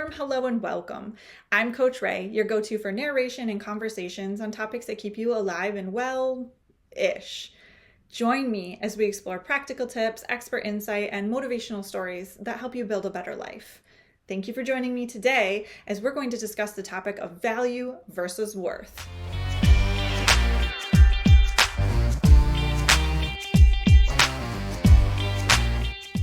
warm hello and welcome. I'm Coach Ray, your go-to for narration and conversations on topics that keep you alive and well-ish. Join me as we explore practical tips, expert insight, and motivational stories that help you build a better life. Thank you for joining me today as we're going to discuss the topic of value versus worth.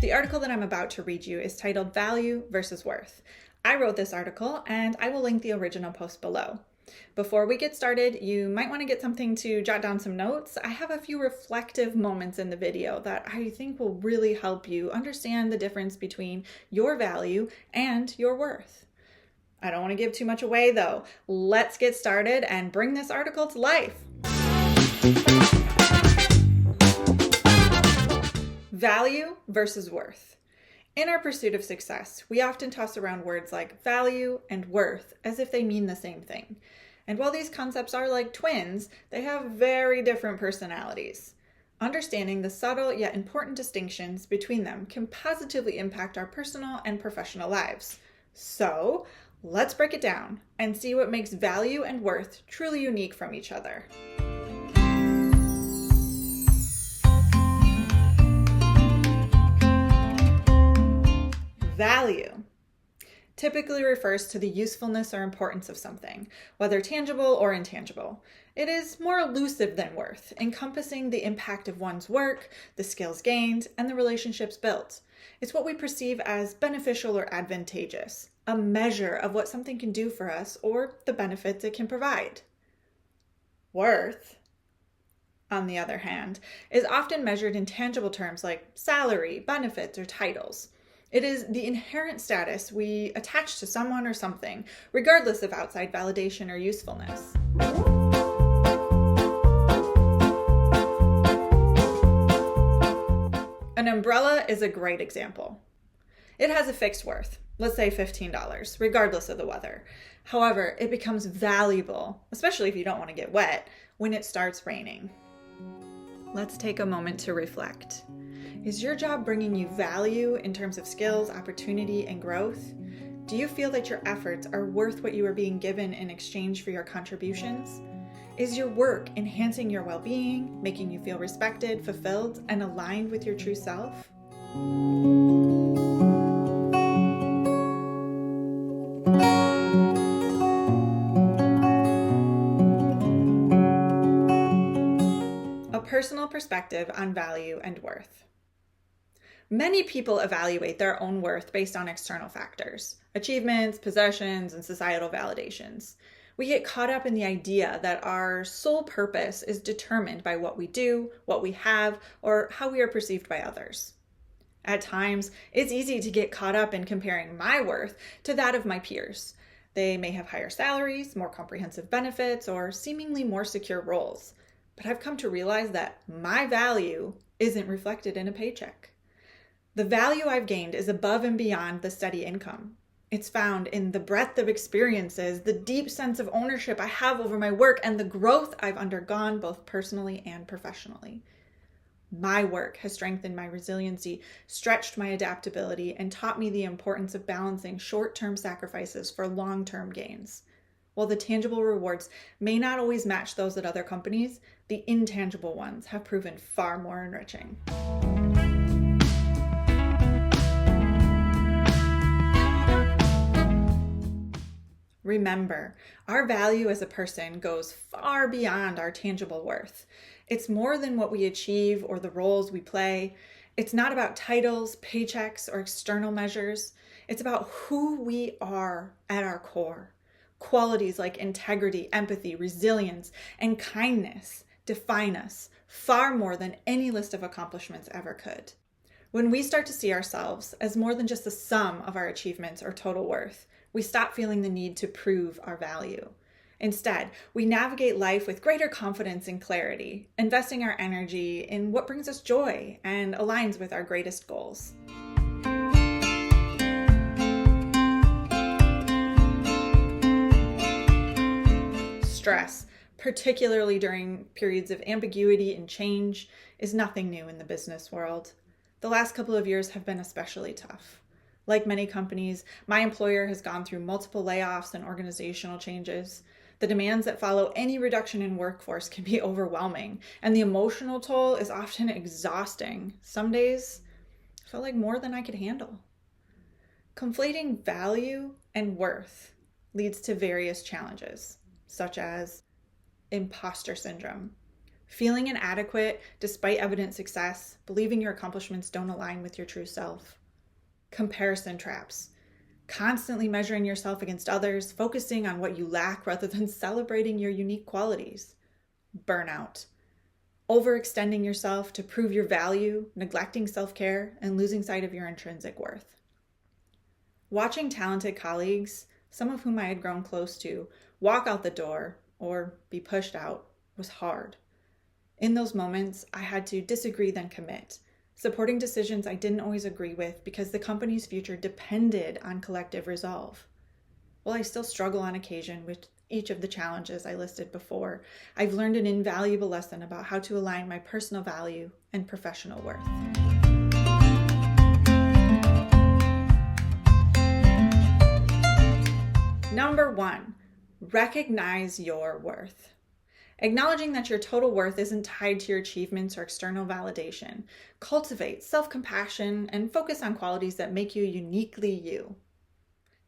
The article that I'm about to read you is titled Value versus Worth. I wrote this article and I will link the original post below. Before we get started, you might want to get something to jot down some notes. I have a few reflective moments in the video that I think will really help you understand the difference between your value and your worth. I don't want to give too much away though. Let's get started and bring this article to life. Value versus worth. In our pursuit of success, we often toss around words like value and worth as if they mean the same thing. And while these concepts are like twins, they have very different personalities. Understanding the subtle yet important distinctions between them can positively impact our personal and professional lives. So, let's break it down and see what makes value and worth truly unique from each other. Value typically refers to the usefulness or importance of something, whether tangible or intangible. It is more elusive than worth, encompassing the impact of one's work, the skills gained, and the relationships built. It's what we perceive as beneficial or advantageous, a measure of what something can do for us or the benefits it can provide. Worth, on the other hand, is often measured in tangible terms like salary, benefits, or titles. It is the inherent status we attach to someone or something, regardless of outside validation or usefulness. An umbrella is a great example. It has a fixed worth, let's say $15, regardless of the weather. However, it becomes valuable, especially if you don't want to get wet, when it starts raining. Let's take a moment to reflect. Is your job bringing you value in terms of skills, opportunity, and growth? Do you feel that your efforts are worth what you are being given in exchange for your contributions? Is your work enhancing your well-being, making you feel respected, fulfilled, and aligned with your true self? A personal perspective on value and worth. Many people evaluate their own worth based on external factors, achievements, possessions, and societal validations. We get caught up in the idea that our sole purpose is determined by what we do, what we have, or how we are perceived by others. At times, it's easy to get caught up in comparing my worth to that of my peers. They may have higher salaries, more comprehensive benefits, or seemingly more secure roles. But I've come to realize that my value isn't reflected in a paycheck. The value I've gained is above and beyond the steady income. It's found in the breadth of experiences, the deep sense of ownership I have over my work, and the growth I've undergone both personally and professionally. My work has strengthened my resiliency, stretched my adaptability, and taught me the importance of balancing short-term sacrifices for long-term gains. While the tangible rewards may not always match those at other companies, the intangible ones have proven far more enriching. Remember, our value as a person goes far beyond our tangible worth. It's more than what we achieve or the roles we play. It's not about titles, paychecks, or external measures. It's about who we are at our core. Qualities like integrity, empathy, resilience, and kindness define us far more than any list of accomplishments ever could. When we start to see ourselves as more than just the sum of our achievements or total worth, we stop feeling the need to prove our value. Instead, we navigate life with greater confidence and clarity, investing our energy in what brings us joy and aligns with our greatest goals. Stress, particularly during periods of ambiguity and change, is nothing new in the business world. The last couple of years have been especially tough. Like many companies, my employer has gone through multiple layoffs and organizational changes. The demands that follow any reduction in workforce can be overwhelming, and the emotional toll is often exhausting. Some days felt like more than I could handle. Conflating value and worth leads to various challenges, such as imposter syndrome, feeling inadequate despite evident success, believing your accomplishments don't align with your true self. Comparison traps, constantly measuring yourself against others, focusing on what you lack rather than celebrating your unique qualities. Burnout, overextending yourself to prove your value, neglecting self-care, and losing sight of your intrinsic worth. Watching talented colleagues, some of whom I had grown close to, walk out the door or be pushed out was hard. In those moments, I had to disagree then commit, supporting decisions I didn't always agree with because the company's future depended on collective resolve. While I still struggle on occasion with each of the challenges I listed before, I've learned an invaluable lesson about how to align my personal value and professional worth. Number 1, recognize your worth. Acknowledging that your total worth isn't tied to your achievements or external validation. Cultivate self-compassion and focus on qualities that make you uniquely you.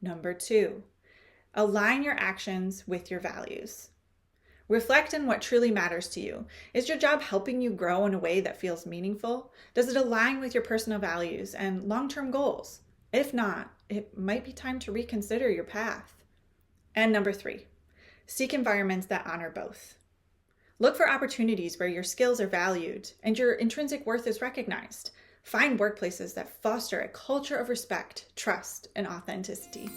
Number 2, align your actions with your values. Reflect on what truly matters to you. Is your job helping you grow in a way that feels meaningful? Does it align with your personal values and long-term goals? If not, it might be time to reconsider your path. And number 3, seek environments that honor both. Look for opportunities where your skills are valued and your intrinsic worth is recognized. Find workplaces that foster a culture of respect, trust, and authenticity.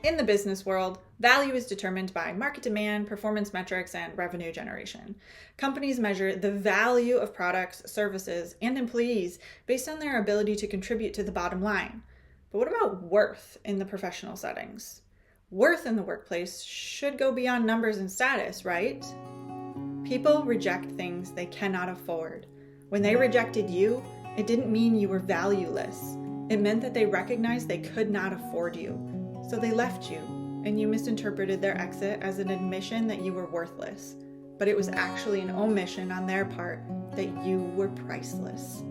In the business world, value is determined by market demand, performance metrics, and revenue generation. Companies measure the value of products, services, and employees based on their ability to contribute to the bottom line. But what about worth in the professional settings? Worth in the workplace should go beyond numbers and status, right? People reject things they cannot afford. When they rejected you, it didn't mean you were valueless. It meant that they recognized they could not afford you. So they left you, and you misinterpreted their exit as an admission that you were worthless. But it was actually an omission on their part that you were priceless.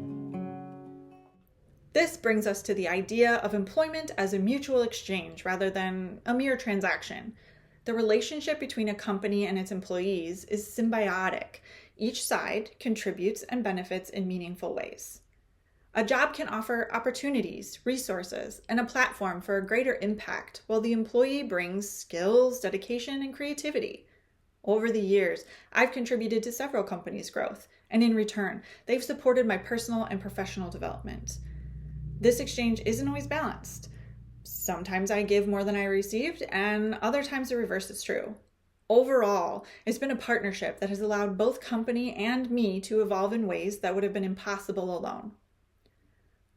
This brings us to the idea of employment as a mutual exchange rather than a mere transaction. The relationship between a company and its employees is symbiotic. Each side contributes and benefits in meaningful ways. A job can offer opportunities, resources, and a platform for a greater impact, while the employee brings skills, dedication, and creativity. Over the years, I've contributed to several companies' growth, and in return, they've supported my personal and professional development. This exchange isn't always balanced. Sometimes I give more than I received, and other times the reverse is true. Overall, it's been a partnership that has allowed both company and me to evolve in ways that would have been impossible alone.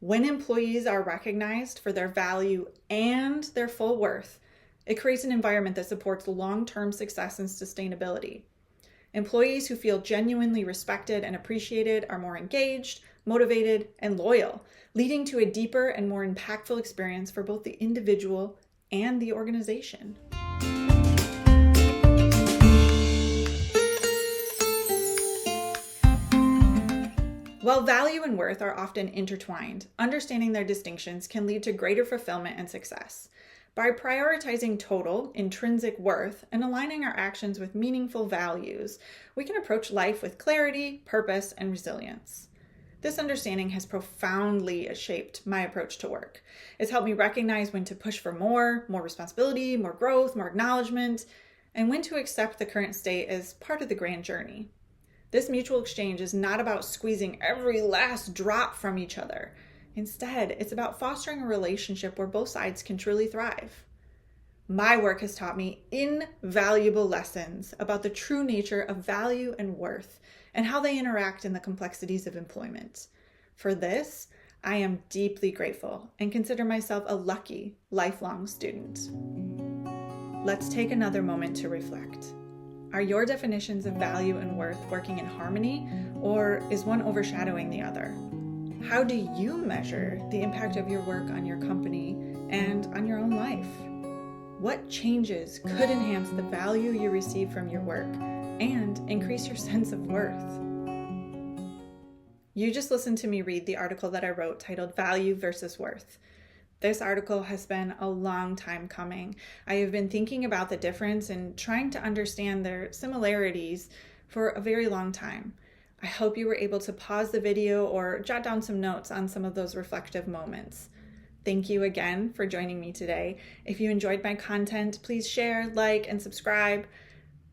When employees are recognized for their value and their full worth, it creates an environment that supports long-term success and sustainability. Employees who feel genuinely respected and appreciated are more engaged, motivated, and loyal, leading to a deeper and more impactful experience for both the individual and the organization. While value and worth are often intertwined, understanding their distinctions can lead to greater fulfillment and success. By prioritizing total, intrinsic worth and aligning our actions with meaningful values, we can approach life with clarity, purpose, and resilience. This understanding has profoundly shaped my approach to work. It's helped me recognize when to push for more responsibility, more growth, more acknowledgement, and when to accept the current state as part of the grand journey. This mutual exchange is not about squeezing every last drop from each other. Instead, it's about fostering a relationship where both sides can truly thrive. My work has taught me invaluable lessons about the true nature of value and worth and how they interact in the complexities of employment. For this, I am deeply grateful and consider myself a lucky lifelong student. Let's take another moment to reflect. Are your definitions of value and worth working in harmony, or is one overshadowing the other? How do you measure the impact of your work on your company and on your own life? What changes could enhance the value you receive from your work and increase your sense of worth? You just listened to me read the article that I wrote titled Value versus Worth. This article has been a long time coming. I have been thinking about the difference and trying to understand their similarities for a very long time. I hope you were able to pause the video or jot down some notes on some of those reflective moments. Thank you again for joining me today. If you enjoyed my content, please share, like, and subscribe.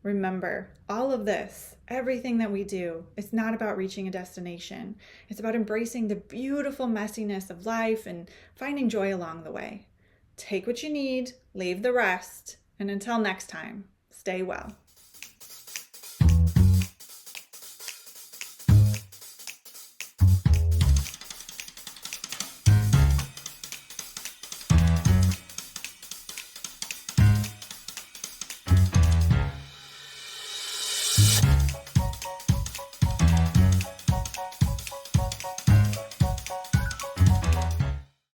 Remember, all of this, everything that we do, it's not about reaching a destination. It's about embracing the beautiful messiness of life and finding joy along the way. Take what you need, leave the rest, and until next time, stay well.